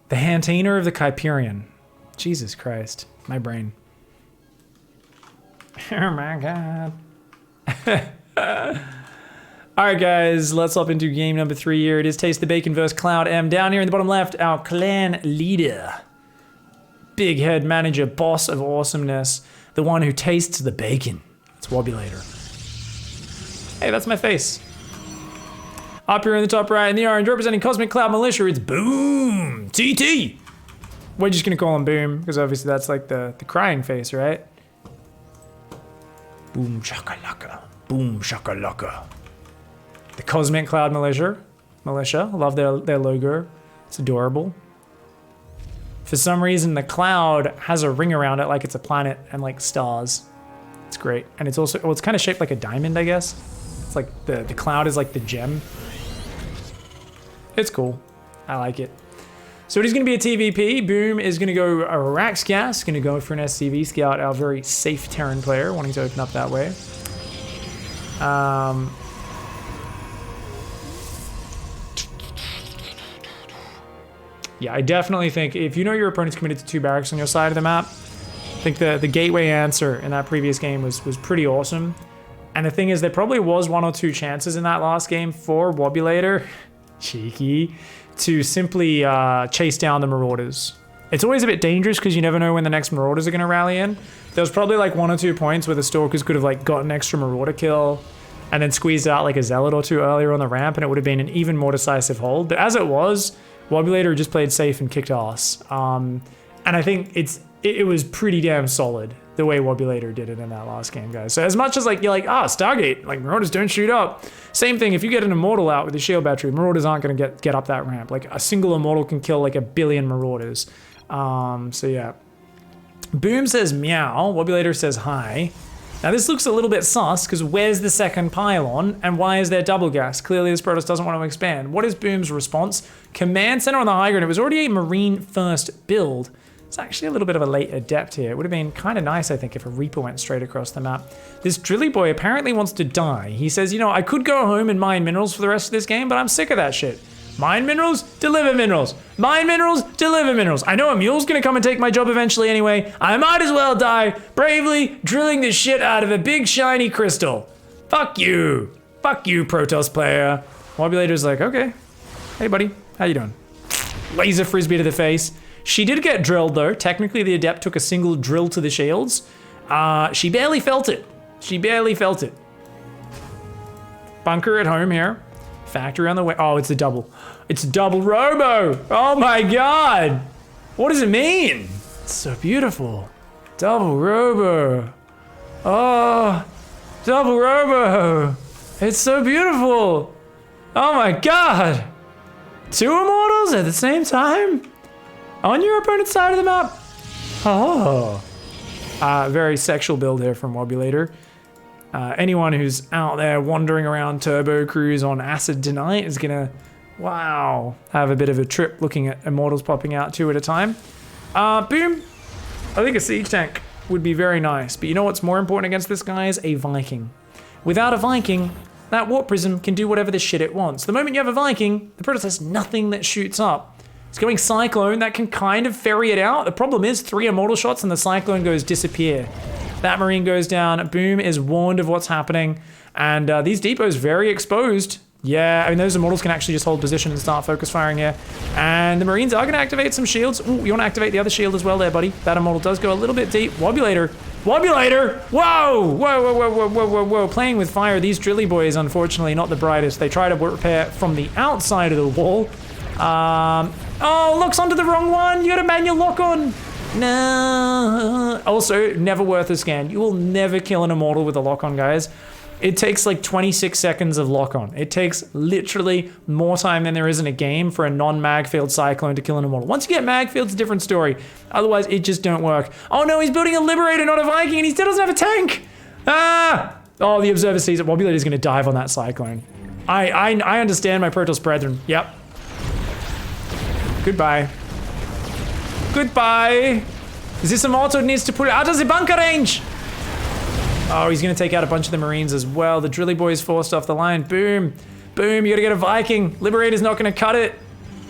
S1: The Cantina of the Hyperion. Jesus Christ, my brain. Oh my god. Alright guys, let's hop into game number 3 here. It is Taste the Bacon versus CloudM. Down here in the bottom left, our clan leader. Big head manager, boss of awesomeness. The one who tastes the bacon. It's Wobulator. Hey, that's my face. Up here in the top right, in the orange, representing Cosmic Cloud Militia, it's Boom! TT! We're just gonna call him Boom, because obviously that's like the crying face, right? Boom shakalaka. Boom shakalaka. The Cosmic Cloud Militia. Love their logo. It's adorable. For some reason, the cloud has a ring around it like it's a planet and like stars. It's great. And it's also, well, it's kind of shaped like a diamond, I guess. It's like the cloud is like the gem. It's cool. I like it. So it is going to be a TVP. Boom is going to go a Rax Gas. Going to go for an SCV Scout, our very safe Terran player, wanting to open up that way. Yeah, I definitely think if you know your opponent's committed to 2 barracks on your side of the map, I think the gateway answer in that previous game was pretty awesome. And the thing is, there probably was 1 or 2 chances in that last game for Wobulator, cheeky, to simply chase down the Marauders. It's always a bit dangerous because you never know when the next Marauders are going to rally in. There was probably like 1 or 2 points where the Stalkers could have like got an extra Marauder kill and then squeezed out like a Zealot or 2 earlier on the ramp, and it would have been an even more decisive hold. But as it was, Wobulator just played safe and kicked ass. And I think it was pretty damn solid the way Wobulator did it in that last game, guys. So as much as like you're like, Stargate, like Marauders don't shoot up. Same thing, if you get an Immortal out with a shield battery, Marauders aren't going to get up that ramp. Like a single Immortal can kill like 1 billion Marauders. So yeah. Boom says meow, Wobulator says hi. Now this looks a little bit sus, because where's the second pylon, and why is there double gas? Clearly this Protoss doesn't want to expand. What is Boom's response? Command center on the high ground. It was already a Marine first build. It's actually a little bit of a late adept here. It would have been kind of nice, I think, if a Reaper went straight across the map. This Drilly Boy apparently wants to die. He says, you know, I could go home and mine minerals for the rest of this game, but I'm sick of that shit. Mine minerals, deliver minerals. Mine minerals, deliver minerals. I know a mule's gonna come and take my job eventually anyway. I might as well die bravely drilling the shit out of a big shiny crystal. Fuck you. Fuck you, Protoss player. Wobulator's like, okay. Hey buddy, how you doing? Laser frisbee to the face. She did get drilled though. Technically the adept took a single drill to the shields. She barely felt it. She barely felt it. Bunker at home here. Factory on the way. Oh, it's a double. It's a double robo. Oh my god. What does it mean? It's so beautiful. Double robo. Oh, double robo. It's so beautiful. Oh my god. 2 Immortals at the same time? On your opponent's side of the map? Oh. Very sexual build here from Wobulator. Anyone who's out there wandering around Turbo Cruise on acid tonight is gonna, wow, have a bit of a trip looking at Immortals popping out 2 at a time. Boom. I think a siege tank would be very nice, but you know what's more important against this guy is a Viking. Without a Viking, that Warp Prism can do whatever the shit it wants. The moment you have a Viking, the Protoss has nothing that shoots up. It's going Cyclone, that can kind of ferry it out. The problem is 3 Immortal shots and the Cyclone goes disappear. That Marine goes down. Boom is warned of what's happening. And these depots very exposed. Yeah, I mean, those Immortals can actually just hold position and start focus firing here. And the Marines are going to activate some shields. Ooh, you want to activate the other shield as well there, buddy. That Immortal does go a little bit deep. Wobulator. Wobulator! Whoa! Whoa, whoa, whoa, whoa, whoa, whoa, whoa. Playing with fire. These Drilly Boys, unfortunately, not the brightest. They try to repair from the outside of the wall. Oh, locks onto the wrong one. You got a manual lock on. No. Also, never worth a scan. You will never kill an Immortal with a lock on, guys. It takes like 26 seconds of lock on. It takes literally more time than there is in a game for a non-mag field Cyclone to kill an Immortal. Once you get mag field, it's a different story. Otherwise, it just don't work. Oh no, he's building a Liberator, not a Viking, and he still doesn't have a tank. Ah! Oh, the Observer sees it. Wobulator's gonna dive on that Cyclone. I understand my Protoss brethren. Yep. Goodbye. Goodbye. Is this Immortal needs to put it out of the bunker range? Oh, he's gonna take out a bunch of the Marines as well. The Drilly Boy is forced off the line. Boom. Boom, you gotta get a Viking. Liberator's not gonna cut it.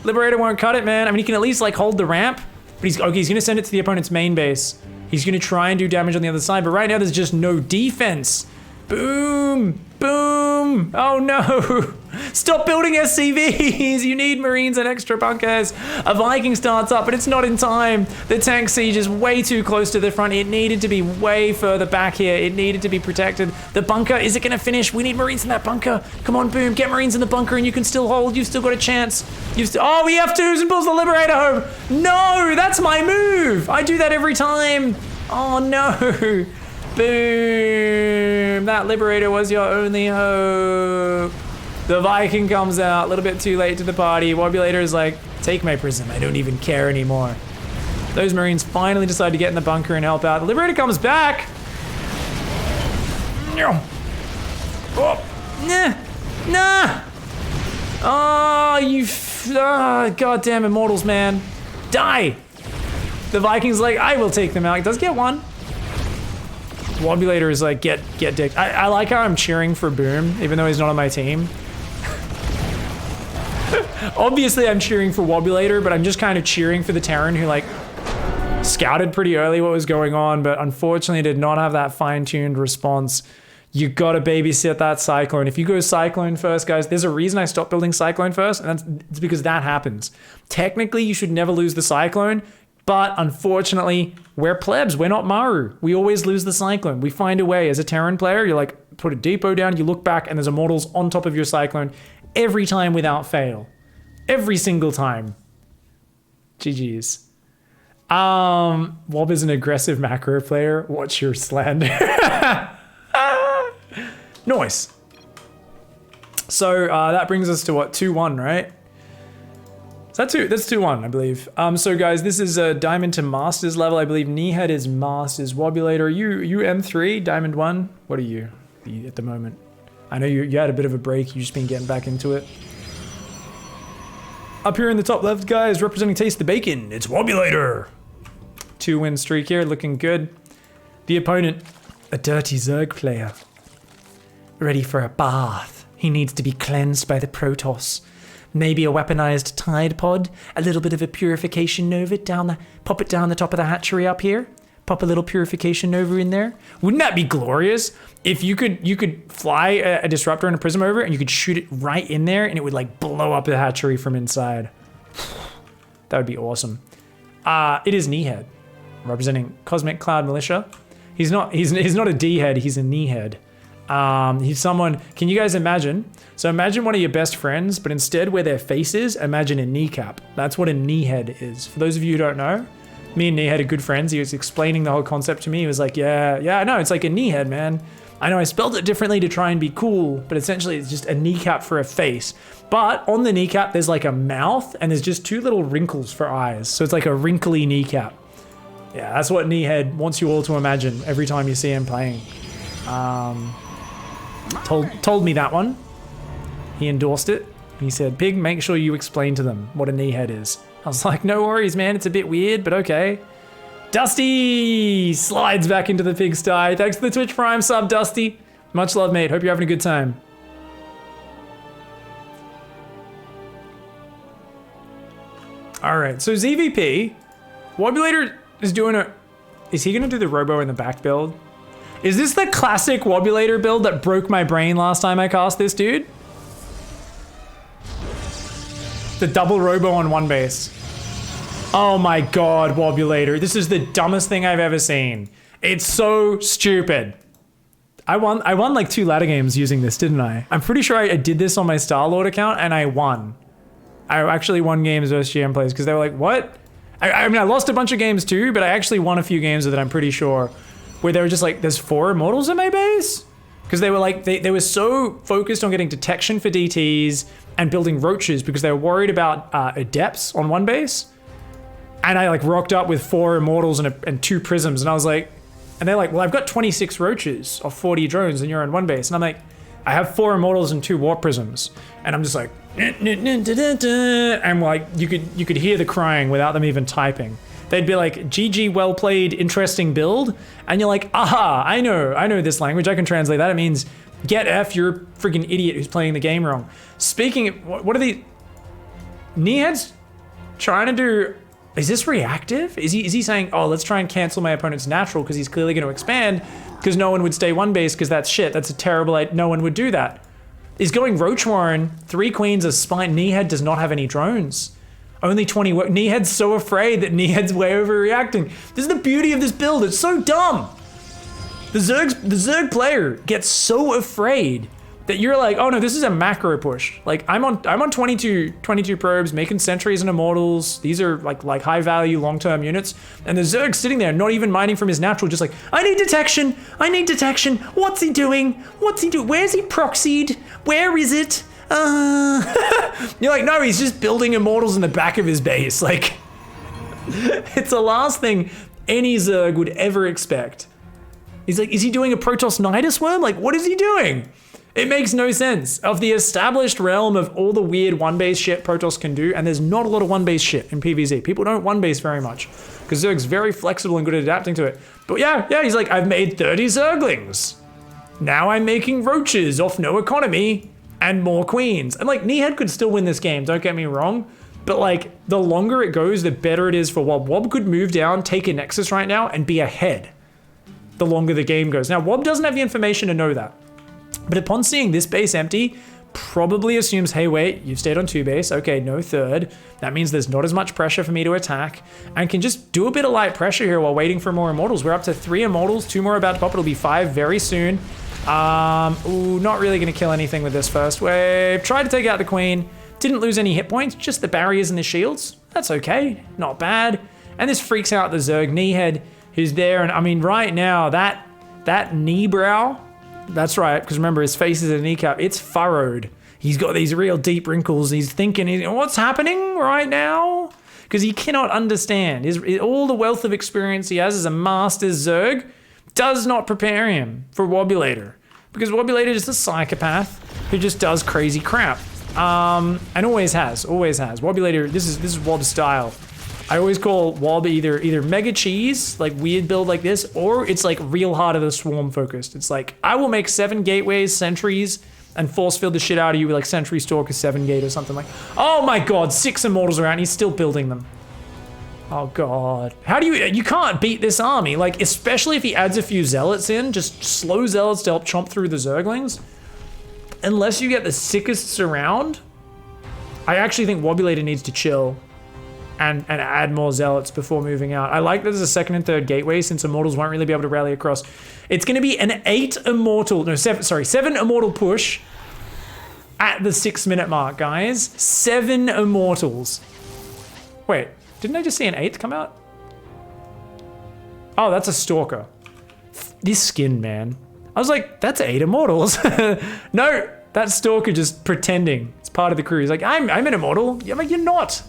S1: Liberator won't cut it, man. I mean, he can at least like hold the ramp, but he's gonna send it to the opponent's main base. He's gonna try and do damage on the other side, but right now there's just no defense. Boom. Boom. Oh no. Stop building SCVs. You need Marines and extra bunkers. A Viking starts up, but it's not in time. The tank siege is way too close to the front. It needed to be way further back here. It needed to be protected. The bunker, is it gonna finish? We need Marines in that bunker. Come on, Boom, get Marines in the bunker and you can still hold. You've still got a chance. Oh, he F2s and pulls the Liberator home. No, that's my move. I do that every time. Oh no. Boom! That Liberator was your only hope. The Viking comes out, a little bit too late to the party. Wobulator is like, take my prism, I don't even care anymore. Those Marines finally decide to get in the bunker and help out. The Liberator comes back. Oh, nah. Oh, you, goddamn immortals, man. Die. The Viking's like, I will take them out. He does get one. Wobulator is like, get dicked. I like how I'm cheering for Boom, even though he's not on my team. Obviously, I'm cheering for Wobulator, but I'm just kind of cheering for the Terran who like scouted pretty early what was going on, but unfortunately did not have that fine-tuned response. You gotta babysit that Cyclone. If you go Cyclone first, guys, there's a reason I stopped building Cyclone first, and it's because that happens. Technically, you should never lose the Cyclone, but unfortunately, we're plebs, we're not Maru. We always lose the Cyclone. We find a way. As a Terran player, you're like, put a depot down, you look back, and there's Immortals on top of your Cyclone every time without fail. Every single time. GG's. Wob is an aggressive macro player. Watch your slander. Nice. So that brings us to what, 2-1, right? Is that two? That's 2-1, I believe. So guys, this is a Diamond to Masters level. I believe Kneehead is Masters. Wobulator, you M3, Diamond 1? What are you at the moment? I know you had a bit of a break. You've just been getting back into it. Up here in the top left, guys, representing Taste the Bacon, it's Wobulator. 2-win streak here, looking good. The opponent, a dirty Zerg player. Ready for a bath. He needs to be cleansed by the Protoss. Maybe a weaponized Tide Pod, a little bit of a Purification Nova pop it down the top of the hatchery up here. Pop a little Purification Nova in there. Wouldn't that be glorious? If you could fly a Disruptor and a Prism over and you could shoot it right in there and it would like blow up the hatchery from inside. That would be awesome. It is Kneehead, representing Cosmic Cloud Militia. He's not a D-head, he's a Kneehead. He's someone, can you guys imagine? So imagine one of your best friends, but instead where their face is, imagine a kneecap. That's what a Kneehead is. For those of you who don't know, me and Kneehead are good friends. He was explaining the whole concept to me. He was like, yeah, no, it's like a Kneehead, man. I know I spelled it differently to try and be cool, but essentially it's just a kneecap for a face. But on the kneecap, there's like a mouth and there's just 2 little wrinkles for eyes. So it's like a wrinkly kneecap. Yeah, that's what Kneehead wants you all to imagine every time you see him playing. Told me that one. He endorsed it. He said, Pig, make sure you explain to them what a Kneehead is. I was like, no worries, man. It's a bit weird, but okay. Dusty slides back into the pigsty. Thanks for the Twitch Prime sub, Dusty. Much love, mate. Hope you're having a good time. All right, so ZVP, Wobulator is doing a... Is he going to do the Robo in the back build? Is this the classic Wobulator build that broke my brain last time I cast this dude? The double Robo on one base. Oh my god, Wobulator. This is the dumbest thing I've ever seen. It's so stupid. I won like 2 ladder games using this, didn't I? I'm pretty sure I did this on my Star-Lord account and I won. I actually won games versus GM players because they were like, what? I mean, I lost a bunch of games too, but I actually won a few games with it, I'm pretty sure. Where they were just like, there's 4 Immortals in my base? Because they were like, they were so focused on getting detection for DTs and building roaches because they were worried about adepts on one base. And I like rocked up with 4 Immortals and 2 Prisms, and I was like, and they're like, well, I've got 26 roaches of 40 drones and you're on one base. And I'm like, I have 4 Immortals and 2 Warp Prisms. And I'm just like, and like, you could hear the crying without them even typing. They'd be like, GG, well played, interesting build. And you're like, aha, I know this language, I can translate that. It means, get F, you're a freaking idiot who's playing the game wrong. Speaking of, what are the... Kneehead's trying to do... Is this reactive? Is he saying, oh, let's try and cancel my opponent's natural because he's clearly going to expand because no one would stay one base because that's shit. That's a terrible... No one would do that. He's going Roach Warren, 3 Queens of Spine. Kneehead does not have any drones. Only 20... Kneehead's so afraid that Kneehead's way overreacting. This is the beauty of this build. It's so dumb. The Zerg player gets so afraid that you're like, oh no, this is a macro push. Like I'm on 22 probes, making sentries and immortals. These are like high value long-term units. And the Zerg's sitting there, not even mining from his natural, just like, I need detection. What's he doing? Where's he proxied? Where is it? You're like, no, he's just building immortals in the back of his base. Like, it's the last thing any Zerg would ever expect. He's like, is he doing a Protoss Nidus worm? Like, what is he doing? It makes no sense. Of the established realm of all the weird one-base shit Protoss can do, and there's not a lot of one-base shit in PvZ. People don't one-base very much, because Zerg's very flexible and good at adapting to it. But yeah, he's like, I've made 30 Zerglings. Now I'm making roaches off no economy and more queens. And like, Kneehead could still win this game, don't get me wrong. But like, the longer it goes, the better it is for Wob. Wob could move down, take a Nexus right now, and be ahead the longer the game goes. Now, Wob doesn't have the information to know that. But upon seeing this base empty, probably assumes, hey, wait, you've stayed on 2 base. Okay, no third. That means there's not as much pressure for me to attack, and can just do a bit of light pressure here while waiting for more immortals. We're up to 3 immortals, 2 more about to pop. It'll be 5 very soon. Ooh, not really gonna kill anything with this first wave. Tried to take out the queen. Didn't lose any hit points, just the barriers and the shields. That's okay, not bad. And this freaks out the Zerg Kneehead, who's there. And I mean, right now, that knee brow, that's right, because remember, his face is a kneecap. It's furrowed. He's got these real deep wrinkles. He's thinking, what's happening right now? Because he cannot understand. All the wealth of experience he has as a master Zerg does not prepare him for Wobulator. Because Wobulator is a psychopath who just does crazy crap. And always has. Wobulator, this is Wob's style. I always call Wob either mega cheese, like weird build like this, or it's like real Heart of the Swarm focused. It's like, I will make 7 gateways, sentries, and force field the shit out of you with like Sentry Stalker 7 gate or something like. Oh my god, 6 immortals around, he's still building them. Oh god. How do you can't beat this army, like especially if he adds a few zealots in, just slow zealots to help chomp through the Zerglings. Unless you get the sickest around, I actually think Wobulator needs to chill and add more zealots before moving out. I like that there's a 2nd and 3rd gateway since immortals won't really be able to rally across. It's gonna be an 7 immortal push at the 6-minute mark, guys. 7 immortals. Wait, didn't I just see an 8th come out? Oh, that's a Stalker. This skin, man. I was like, that's 8 immortals. No, that's Stalker just pretending. It's part of the crew. He's like, I'm an immortal. Yeah, but you're not.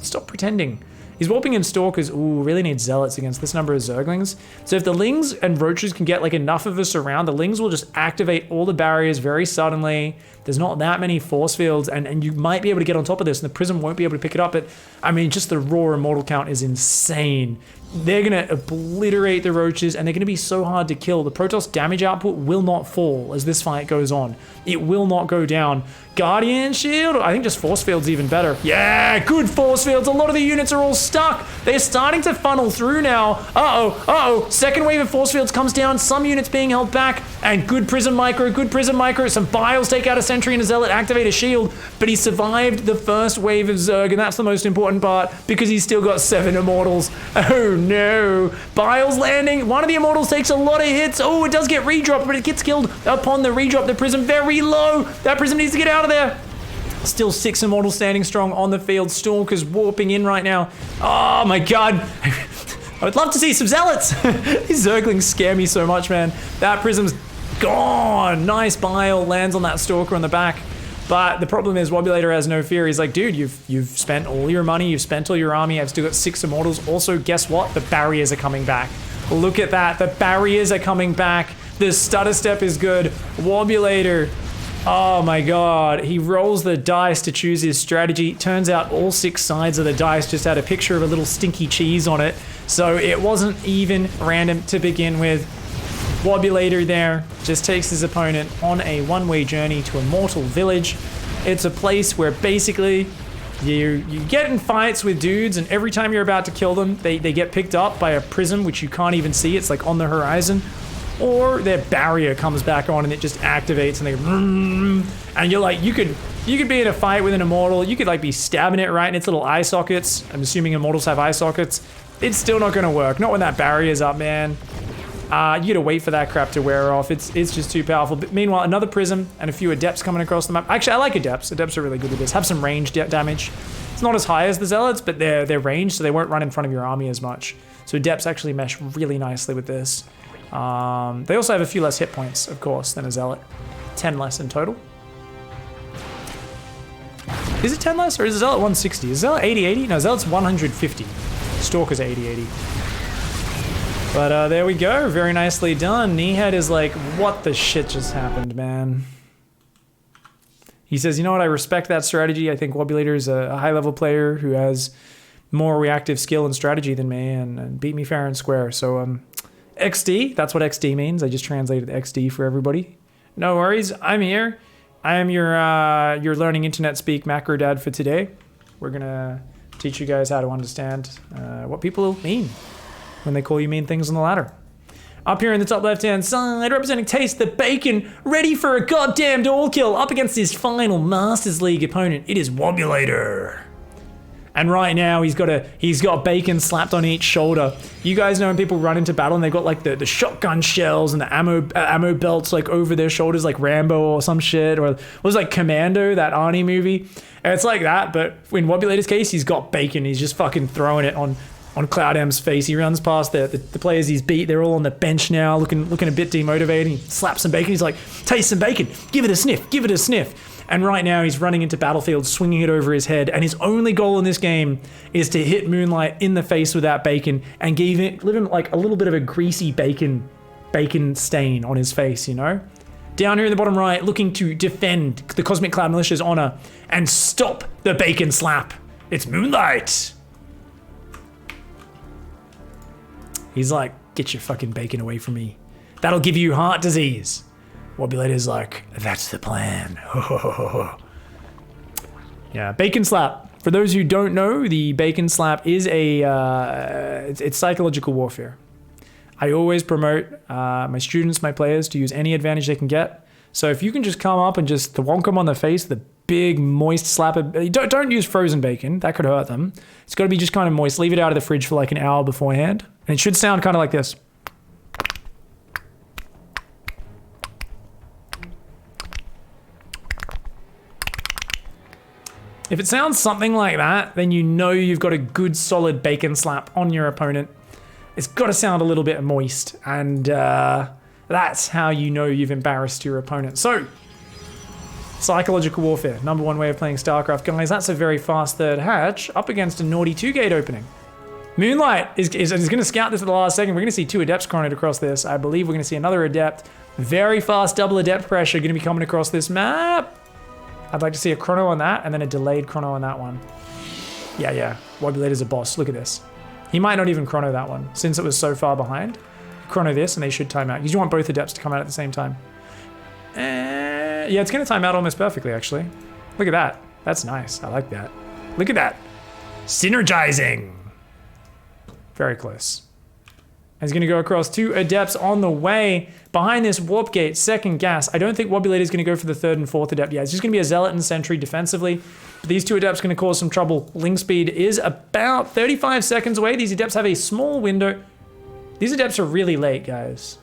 S1: Stop pretending. He's warping in Stalkers. Ooh, really need zealots against this number of Zerglings. So if the Lings and Roaches can get like enough of us around, the Lings will just activate all the barriers very suddenly. There's not that many force fields, and you might be able to get on top of this, and the Prism won't be able to pick it up. But I mean, just the raw immortal count is insane. They're gonna obliterate the Roaches, and they're gonna be so hard to kill. The Protoss damage output will not fall as this fight goes on. It will not go down. Guardian Shield, I think just force field's even better. Yeah, good force fields. A lot of the units are all stuck. They're starting to funnel through now. Uh-oh. Second wave of force fields comes down. Some units being held back, and good Prism Micro. Some Biles take out a Sentry and a Zealot, activate a shield, but he survived the first wave of Zerg, and that's the most important part, because he's still got 7 immortals. Oh no. Biles landing. One of the immortals takes a lot of hits. Oh, it does get redropped, but it gets killed upon the redrop. The Prism very low. That Prism needs to get out of there. Still 6 immortals standing strong on the field. Stalker's warping in right now. Oh my god. I would love to see some zealots. These Zerglings scare me so much, man. That Prism's gone. Nice Bile lands on that Stalker on the back. But the problem is Wobulator has no fear. He's like, dude, you've spent all your money, you've spent all your army, I've still got 6 immortals. Also, guess what? The barriers are coming back. Look at that. The barriers are coming back. The stutter step is good. Wobulator. Oh my god. He rolls the dice to choose his strategy. Turns out all 6 sides of the dice just had a picture of a little stinky cheese on it. So it wasn't even random to begin with. Wobulator there just takes his opponent on a one-way journey to Immortal Village. It's a place where basically you get in fights with dudes, and every time you're about to kill them, they get picked up by a prism, which you can't even see. It's like on the horizon. Or their barrier comes back on and it just activates, and they and you're like, you could be in a fight with an immortal, you could like be stabbing it right in its little eye sockets. I'm assuming immortals have eye sockets. It's still not gonna work. Not when that barrier's up, man. You gotta wait for that crap to wear off. It's just too powerful. But meanwhile, another prism and a few adepts coming across the map. Actually, I like adepts. Adepts are really good with this. Have some range damage. It's not as high as the zealots, but they're ranged, so they won't run in front of your army as much. So adepts actually mesh really nicely with this. They also have a few less hit points, of course, than a zealot. 10 less in total. Is it 10 less, or is a zealot 160? Is zealot 80-80? No, zealot's 150. Stalker's 80-80. But there we go, very nicely done. Kneehead is like, what the shit just happened, man? He says, you know what, I respect that strategy. I think Wobulator is a high-level player who has more reactive skill and strategy than me, and beat me fair and square. So, XD, that's what XD means. I just translated XD for everybody. No worries, I'm here. I am your learning internet speak macro dad for today. We're gonna teach you guys how to understand what people mean when they call you mean things on the ladder. Up here in the top left-hand side, representing Taste the Bacon, ready for a goddamned all-kill up against his final Masters League opponent. It is Wobulator. And right now, he's got bacon slapped on each shoulder. You guys know when people run into battle and they've got like the shotgun shells and the ammo belts like over their shoulders, like Rambo or some shit, or it was like Commando, that Arnie movie. And it's like that, but in Wobulator's case, he's got bacon. He's just fucking throwing it on CloudM's face. He runs past the players he's beat. They're all on the bench now, looking a bit demotivated. He slaps some bacon. He's like, taste some bacon. Give it a sniff. Give it a sniff. And right now he's running into battlefield, swinging it over his head. And his only goal in this game is to hit Moonlight in the face with that bacon and give him like a little bit of a greasy bacon stain on his face, you know? Down here in the bottom right, looking to defend the Cosmic Cloud Militia's honor and stop the bacon slap. It's Moonlight. He's like, get your fucking bacon away from me. That'll give you heart disease. Wobulator's like, that's the plan. Yeah, bacon slap. For those who don't know, the bacon slap is it's psychological warfare. I always promote my students, my players, to use any advantage they can get. So if you can just come up and just thwonk them on the face, the big moist slap. Don't use frozen bacon, that could hurt them. It's got to be just kind of moist. Leave it out of the fridge for like an hour beforehand. And it should sound kind of like this. If it sounds something like that, then you know you've got a good solid bacon slap on your opponent. It's got to sound a little bit moist, and that's how you know you've embarrassed your opponent. So, psychological warfare, #1 way of playing StarCraft. Guys, that's a very fast third hatch up against a naughty 2-gate opening. Moonlight is going to scout this at the last second. We're going to see 2 adepts chronoed across this. I believe we're going to see another adept. Very fast double adept pressure going to be coming across this map. I'd like to see a chrono on that and then a delayed chrono on that one. Yeah. Wobulator's a boss. Look at this. He might not even chrono that one since it was so far behind. Chrono this and they should time out. You want both adepts to come out at the same time. Yeah, it's going to time out almost perfectly, actually. Look at that. That's nice. I like that. Look at that. Synergizing. Very close. He's going to go across 2 adepts on the way. Behind this warp gate, second gas. I don't think Wobulator is going to go for the 3rd and 4th adept. Yeah, it's just going to be a zealot and sentry defensively. But these 2 adepts are going to cause some trouble. Link speed is about 35 seconds away. These adepts have a small window. These adepts are really late, guys.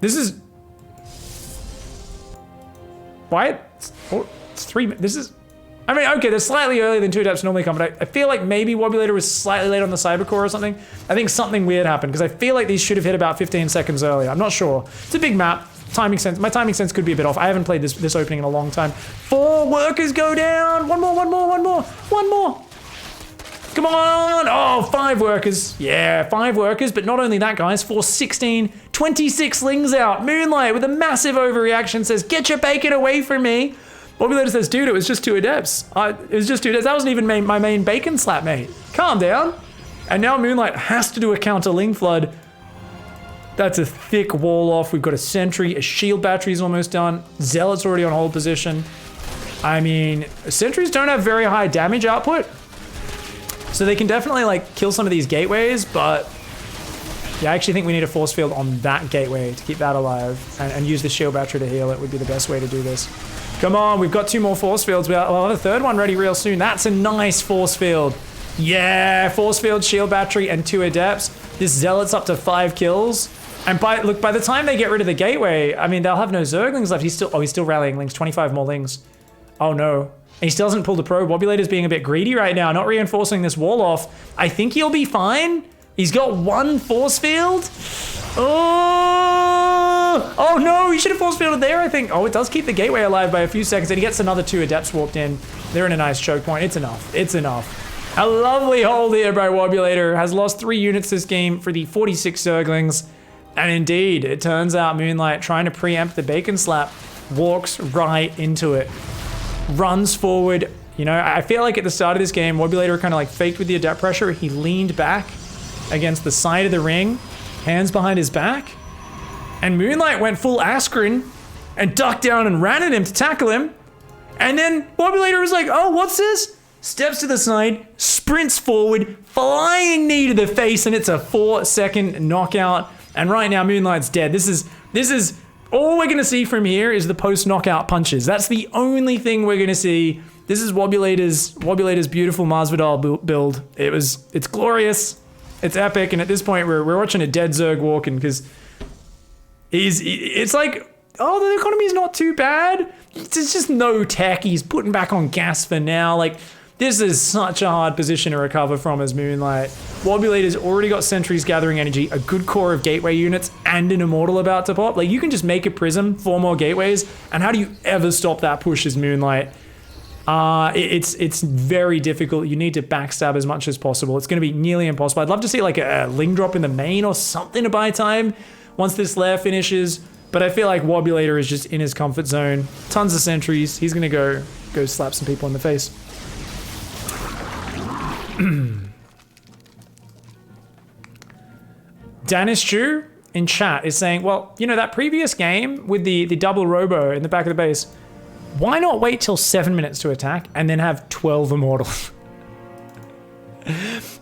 S1: This is... Why? It's 3 minutes. This is... I mean, okay, they're slightly earlier than 2 adepts normally come, but I feel like maybe Wobulator was slightly late on the Cybercore or something. I think something weird happened, because I feel like these should have hit about 15 seconds earlier. I'm not sure. It's a big map. Timing sense. My timing sense could be a bit off. I haven't played this opening in a long time. 4 workers go down. One more. Come on. Oh, 5 workers. Yeah, 5 workers, but not only that, guys. 4, 16, 26 slings out. Moonlight with a massive overreaction says, get your bacon away from me. Wobulator says, dude, it was just 2 adepts. It was just 2 adepts. That wasn't even my main bacon slap, mate. Calm down. And now Moonlight has to do a counter Ling Flood. That's a thick wall off. We've got a sentry. A shield battery is almost done. Zealot's already on hold position. I mean, sentries don't have very high damage output. So they can definitely like kill some of these gateways, but yeah, I actually think we need a force field on that gateway to keep that alive and use the shield battery to heal it would be the best way to do this. Come on, we've got 2 more force fields. We'll have a 3rd one ready real soon. That's a nice force field. Yeah, force field, shield battery, and 2 adepts. This Zealot's up to 5 kills. And by the time they get rid of the gateway, I mean, they'll have no Zerglings left. He's still rallying Lings, 25 more Lings. Oh no. And he still hasn't pulled the probe. Wobulator's being a bit greedy right now, not reinforcing this wall off. I think he'll be fine. He's got 1 force field. Oh no, he should have force fielded there, I think. Oh, it does keep the gateway alive by a few seconds, and he gets another 2 adepts walked in. They're in a nice choke point. It's enough. It's enough. A lovely hold here by Wobulator. Has lost 3 units this game for the 46 Zerglings. And indeed, it turns out Moonlight, trying to preempt the bacon slap, walks right into it. Runs forward. You know, I feel like at the start of this game, Wobulator kind of like faked with the adept pressure. He leaned back against the side of the ring, hands behind his back. And Moonlight went full Askren and ducked down and ran at him to tackle him. And then Wobulator was like, oh, what's this? Steps to the side, sprints forward, flying knee to the face, and it's a 4-second knockout. And right now, Moonlight's dead. This is all we're gonna see from here is the post-knockout punches. That's the only thing we're gonna see. This is Wobulator's beautiful Masvidal build. It's glorious, it's epic, and at this point we're watching a dead Zerg walking because it's like, oh, the economy's not too bad. There's just no tech. He's putting back on gas for now. Like, this is such a hard position to recover from as Moonlight. Wobulator's already got sentries gathering energy, a good core of gateway units, and an immortal about to pop. Like, you can just make a prism, 4 more gateways, and how do you ever stop that push as Moonlight? It's very difficult. You need to backstab as much as possible. It's going to be nearly impossible. I'd love to see like a Ling drop in the main or something to buy time once this lair finishes, but I feel like Wobulator is just in his comfort zone. Tons of sentries. He's going to go slap some people in the face. Danis Chu in chat is saying, well, you know, that previous game with the double robo in the back of the base, why not wait till 7 minutes to attack and then have 12 immortals?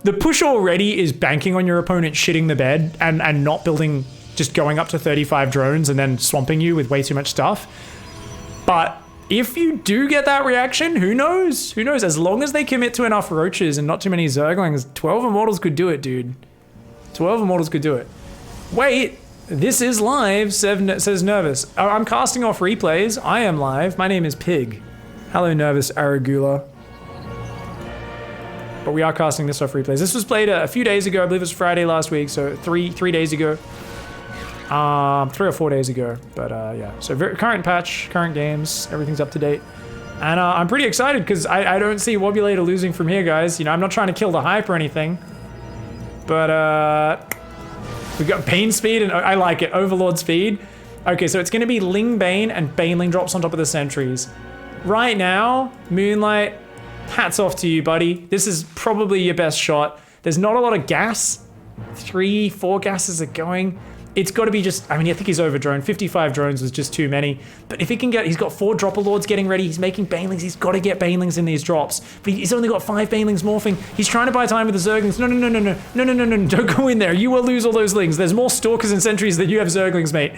S1: The push already is banking on your opponent shitting the bed and not building, just going up to 35 drones and then swamping you with way too much stuff. But if you do get that reaction, who knows? Who knows? As long as they commit to enough roaches and not too many Zerglings, 12 immortals could do it, dude. 12 immortals could do it. Wait, this is live, says Nervous. I'm casting off replays. I am live. My name is Pig. Hello, Nervous Aragula. But we are casting this off replays. This was played a few days ago. I believe it was Friday last week, so three days ago. 3 or 4 days ago, but yeah. So current patch, current games, everything's up to date. And I'm pretty excited because I don't see Wobulator losing from here, guys. You know, I'm not trying to kill the hype or anything. But we've got Bane speed, and I like it, Overlord speed. Okay, so it's gonna be Ling Bane and Baneling drops on top of the sentries. Right now, Moonlight, hats off to you, buddy. This is probably your best shot. There's not a lot of gas. 3, 4 gases are going. It's got to be just, I mean, I think he's over drone. 55 drones was just too many. But if he can get, he's got 4 dropper lords getting ready. He's making banelings. He's got to get banelings in these drops. But he's only got 5 banelings morphing. He's trying to buy time with the Zerglings. No. Don't go in there. You will lose all those lings. There's more stalkers and sentries than you have Zerglings, mate.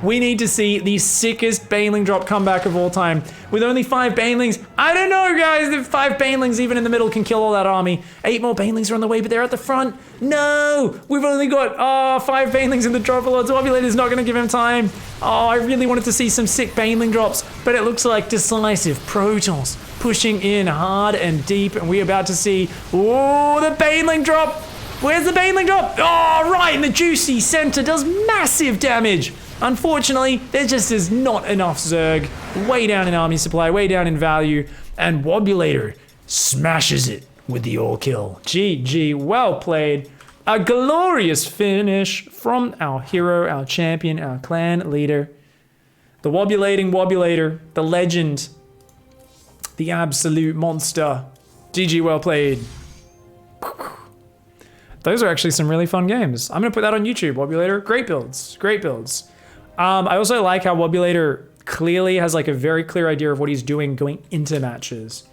S1: We need to see the sickest baneling drop comeback of all time. With only 5 banelings. I don't know, guys. If 5 banelings even in the middle can kill all that army. 8 more banelings are on the way, but they're at the front. No! We've only got 5 banelings in the drop. Wobulator's not going to give him time. Oh, I really wanted to see some sick baneling drops, but it looks like decisive Protoss pushing in hard and deep, and we're about to see, oh, the baneling drop. Where's the baneling drop? Oh, right in the juicy center, does massive damage. Unfortunately, there just is not enough Zerg. Way down in army supply, way down in value, and Wobulator smashes it with the all kill. GG, well played. A glorious finish from our hero, our champion, our clan leader. The Wobulating Wobulator, the legend, the absolute monster. GG, well played. Those are actually some really fun games. I'm gonna put that on YouTube, Wobulator. Great builds, great builds. I also like how Wobulator clearly has like a very clear idea of what he's doing going into matches.